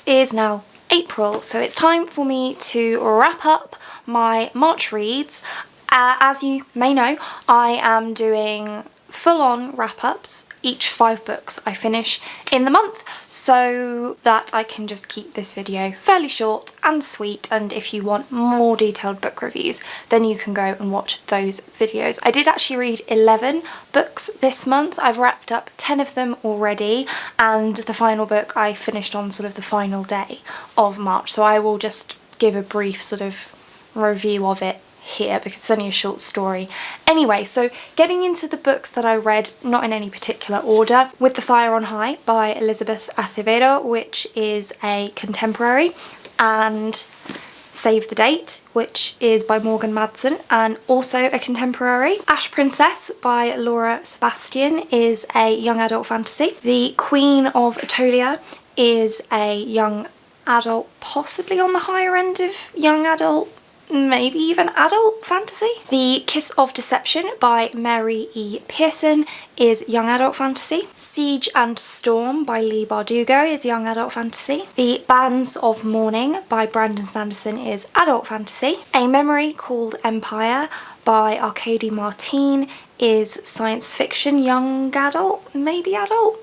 It is now April, so it's time for me to wrap up my March reads. As you may know, I am doing full-on wrap-ups, each 5 books I finish in the month, so that I can just keep this video fairly short and sweet, and if you want more detailed book reviews, then you can go and watch those videos. I did actually read 11 books this month. I've wrapped up 10 of them already, and the final book I finished on sort of the final day of March, so I will just give a brief sort of review of it here because it's only a short story. Anyway, so getting into the books that I read, not in any particular order, With the Fire on High by Elizabeth Acevedo, which is a contemporary, and Save the Date, which is by Morgan Madsen and also a contemporary. Ash Princess by Laura Sebastian is a young adult fantasy. The Queen of Atolia is a young adult, possibly on the higher end of young adult, maybe even adult fantasy. The Kiss of Deception by Mary E. Pearson is young adult fantasy. Siege and Storm by Leigh Bardugo is young adult fantasy. The Bands of Mourning by Brandon Sanderson is adult fantasy. A Memory Called Empire by Arkady Martine is science fiction, young adult, maybe adult.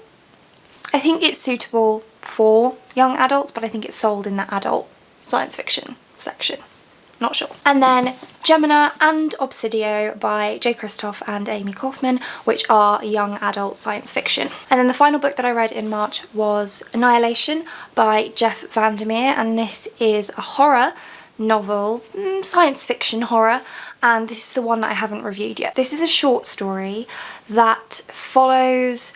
I think it's suitable for young adults, but I think it's sold in the adult science fiction section. Not sure. And then Gemina and Obsidio by Jay Kristoff and Amy Kaufman, which are young adult science fiction. And then the final book that I read in March was Annihilation by Jeff Vandermeer, and this is a horror novel, science fiction horror, and this is the one that I haven't reviewed yet. This is a short story that follows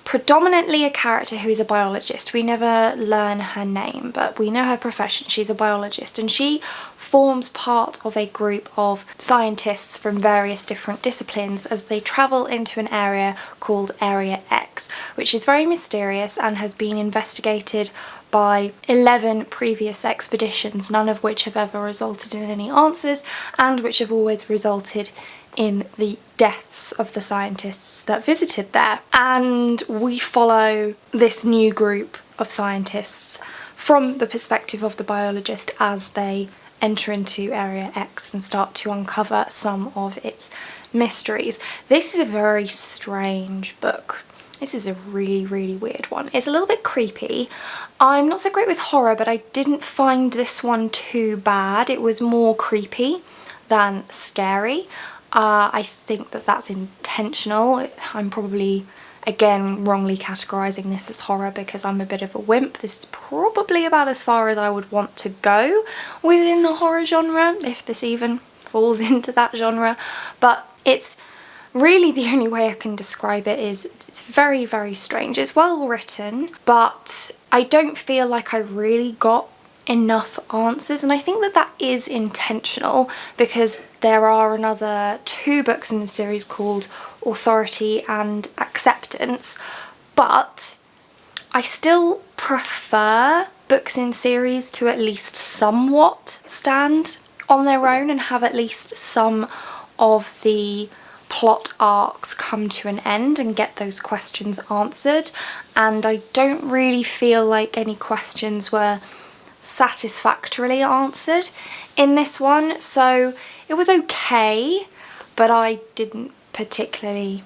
predominantly a character who is a biologist. We never learn her name, but we know her profession. She's a biologist, and she forms part of a group of scientists from various different disciplines as they travel into an area called Area X, which is very mysterious and has been investigated by 11 previous expeditions, none of which have ever resulted in any answers, and which have always resulted in the deaths of the scientists that visited there. And we follow this new group of scientists from the perspective of the biologist as they enter into Area X and start to uncover some of its mysteries. This is a very strange book. This is a really, really weird one. It's a little bit creepy. I'm not so great with horror, but I didn't find this one too bad. It was more creepy than scary. I think that that's intentional. I'm probably, again, wrongly categorising this as horror because I'm a bit of a wimp. This is probably about as far as I would want to go within the horror genre, if this even falls into that genre. But it's really, the only way I can describe it is it's very, very strange. It's well written, but I don't feel like I really got enough answers, and I think that that is intentional because there are another 2 books in the series called Authority and Acceptance, but I still prefer books in series to at least somewhat stand on their own and have at least some of the plot arcs come to an end and get those questions answered, and I don't really feel like any questions were satisfactorily answered in this one, so it was okay, but I didn't particularly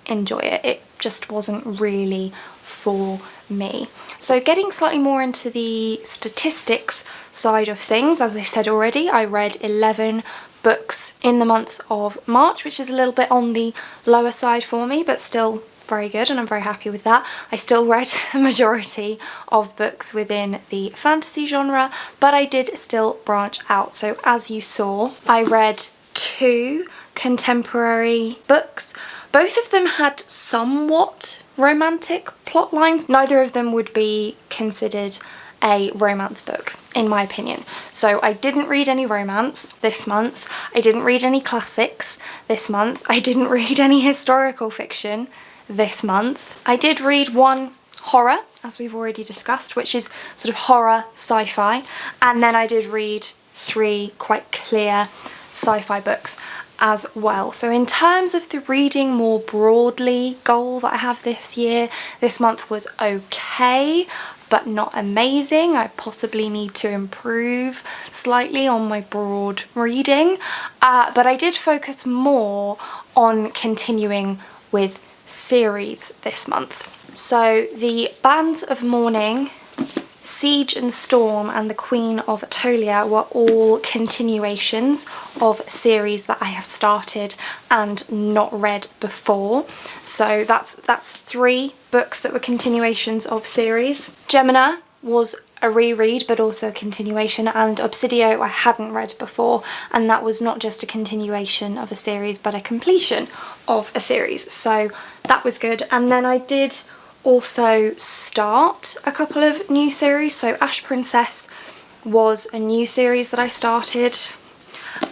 enjoy it. It just wasn't really for me. So getting slightly more into the statistics side of things, as I said already, I read 11 books in the month of March, which is a little bit on the lower side for me, but still very good, and I'm very happy with that. I still read a majority of books within the fantasy genre, but I did still branch out. So as you saw, I read 2 contemporary books. Both of them had somewhat romantic plot lines. Neither of them would be considered a romance book, in my opinion. So I didn't read any romance this month. I didn't read any classics this month. I didn't read any historical fiction this month. I did read 1 horror, as we've already discussed, which is sort of horror sci-fi, and then I did read 3 quite clear sci-fi books as well. So in terms of the reading more broadly goal that I have this year, this month was okay, but not amazing. I possibly need to improve slightly on my broad reading, but I did focus more on continuing with series this month. So the Bands of Mourning, Siege and Storm, and The Queen of Atolia were all continuations of series that I have started and not read before. So that's 3 books that were continuations of series. Gemina was a reread but also a continuation, and Obsidio I hadn't read before, and that was not just a continuation of a series but a completion of a series, so that was good. And then I did also start a couple of new series. So Ash Princess was a new series that I started,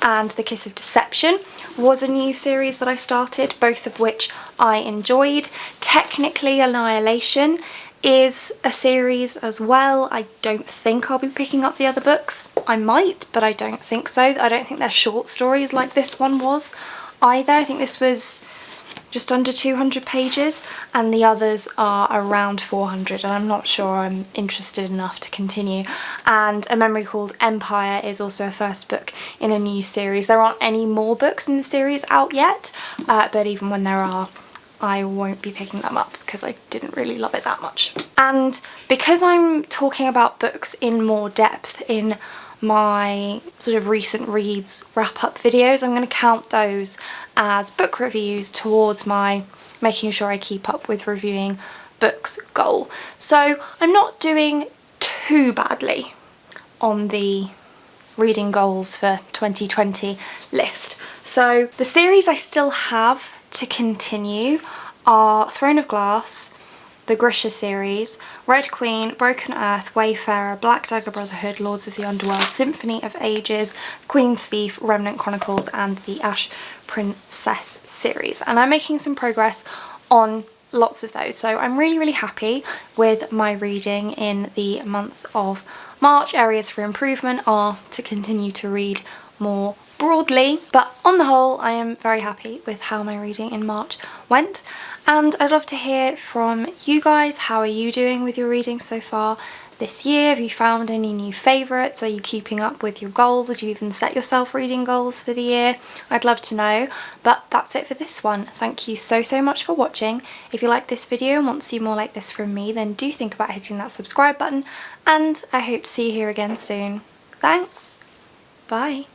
and The Kiss of Deception was a new series that I started, both of which I enjoyed. Technically Annihilation is a series as well. I don't think I'll be picking up the other books. I might, but I don't think so. I don't think they're short stories like this one was either. I think this was just under 200 pages and the others are around 400, and I'm not sure I'm interested enough to continue. And A Memory Called Empire is also a first book in a new series. There aren't any more books in the series out yet, but even when there are, I won't be picking them up because I didn't really love it that much. And because I'm talking about books in more depth in my sort of recent reads wrap-up videos, I'm going to count those as book reviews towards my making sure I keep up with reviewing books goal. So I'm not doing too badly on the reading goals for 2020 list. So the series I still have to continue are Throne of Glass, the Grisha series, Red Queen, Broken Earth, Wayfarer, Black Dagger Brotherhood, Lords of the Underworld, Symphony of Ages, Queen's Thief, Remnant Chronicles, and the Ash Princess series. And I'm making some progress on lots of those, so I'm really happy with my reading in the month of March. Areas for improvement are to continue to read more broadly, but on the whole I am very happy with how my reading in March went. And I'd love to hear from you guys. How are you doing with your reading so far this year? Have you found any new favourites? Are you keeping up with your goals? Did you even set yourself reading goals for the year? I'd love to know. But that's it for this one. Thank you so much for watching. If you like this video and want to see more like this from me, then do think about hitting that subscribe button, and I hope to see you here again soon. Thanks. Bye.